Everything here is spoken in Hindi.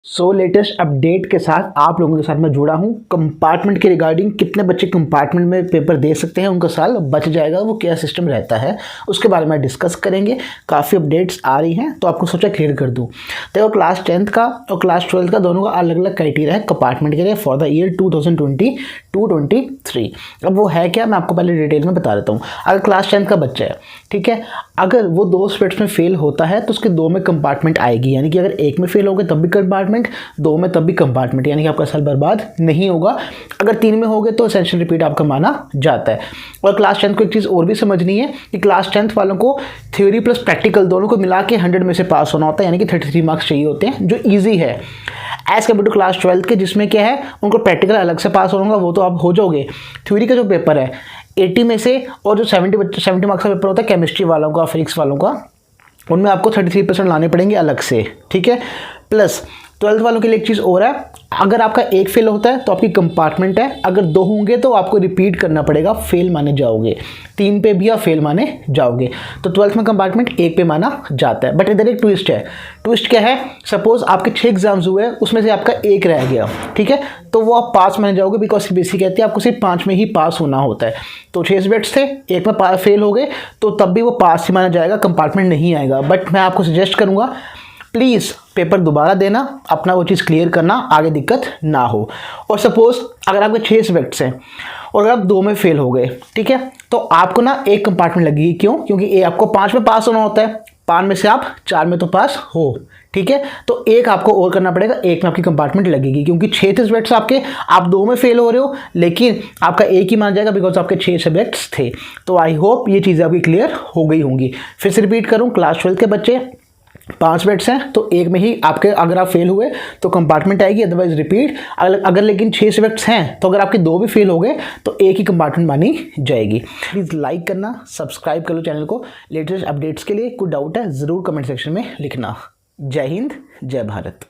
लेटेस्ट अपडेट के साथ आप लोगों के साथ मैं जुड़ा हूँ। कंपार्टमेंट के रिगार्डिंग कितने बच्चे कंपार्टमेंट में पेपर दे सकते हैं, उनका साल बच जाएगा, वो क्या सिस्टम रहता है, उसके बारे में डिस्कस करेंगे। काफ़ी अपडेट्स आ रही हैं तो आपको सोचा क्लियर कर दूँ। देखो, क्लास 10th का और क्लास 12th का दोनों का अलग अलग क्राइटेरिया है कंपार्टमेंट के लिए फॉर द ईयर 2022-23। अब वो है क्या, मैं आपको पहले डिटेल में बता देता हूँ। अगर क्लास 10th का बच्चा है, ठीक है, अगर वो 2 सब्जेक्ट्स में फेल होता है तो उसके 2 में कंपार्टमेंट आएगी। यानी कि अगर एक में फेल हो गए तब भी कंपार्टमेंट, 2 में तब भी कंपार्टमेंट, यानी कि आपका साल बर्बाद नहीं होगा। अगर 3 में हो गए तो एसेंशियल रिपीट आपका माना जाता है। और क्लास 10th को एक चीज़ और भी समझनी है कि क्लास 10th वालों को थ्योरी प्लस प्रैक्टिकल दोनों को मिला के 100 में से पास होना होता है, यानी कि 33 मार्क्स चाहिए होते हैं, जो ईजी है as compare to class 12th के, जिसमें क्या है उनको प्रैक्टिकल अलग से पास होगा, वो तो आप हो जाओगे। थ्योरी का जो पेपर है 80 में से, और जो 70 मार्क्स का पेपर होता है केमिस्ट्री वालों का, फिजिक्स वालों का, उनमें आपको 33% लाने पड़ेंगे अलग से, ठीक है। प्लस 12th वालों के लिए एक चीज़ और है, अगर आपका एक फेल होता है तो आपकी कंपार्टमेंट है, अगर 2 होंगे तो आपको रिपीट करना पड़ेगा, फेल माने जाओगे। 3 पे भी आप फेल माने जाओगे। तो 12th में कंपार्टमेंट 1 पे माना जाता है। बट इधर एक ट्विस्ट है। ट्विस्ट क्या है, सपोज आपके 6 एग्जाम्स हुए, उसमें से आपका 1 रह गया, ठीक है, तो वो आप पास माने जाओगे, बिकॉज सीबीएसई कहती है आपको सिर्फ 5 में ही पास होना होता है। तो 6 सब्जेक्ट्स थे, 1 में फेल हो गए तो तब भी वो पास ही माना जाएगा, कंपार्टमेंट नहीं आएगा। बट मैं आपको सजेस्ट करूँगा, प्लीज़ पेपर दोबारा देना, अपना वो चीज़ क्लियर करना, आगे दिक्कत ना हो। और सपोज अगर आपके 6 सब्जेक्ट्स हैं और अगर आप 2 में फेल हो गए, ठीक है, तो आपको ना एक कंपार्टमेंट लगेगी। क्यों? क्योंकि आपको 5 में पास होना होता है, 5 में से आप 4 में तो पास हो, ठीक है, तो एक आपको और करना पड़ेगा, एक में आपकी कंपार्टमेंट लगेगी। क्योंकि 6 थे सब्जेक्ट्स आपके, आप 2 में फेल हो रहे हो, लेकिन आपका एक ही माना जाएगा बिकॉज आपके 6 सब्जेक्ट्स थे। तो आई होप ये चीज़ें आपकी क्लियर हो गई होंगी। फिर से रिपीट करूँ, क्लास 12th के बच्चे 5 सब्जेक्ट्स हैं तो एक में ही आपके, अगर आप फेल हुए तो कंपार्टमेंट आएगी, अदरवाइज रिपीट। अगर लेकिन 6 सब्जेक्ट्स हैं तो अगर आपके 2 भी फेल हो गए तो एक ही कंपार्टमेंट मानी जाएगी। प्लीज़ लाइक करना, सब्सक्राइब कर लो चैनल को लेटेस्ट अपडेट्स के लिए। कोई डाउट है ज़रूर कमेंट सेक्शन में लिखना। जय हिंद, जय भारत।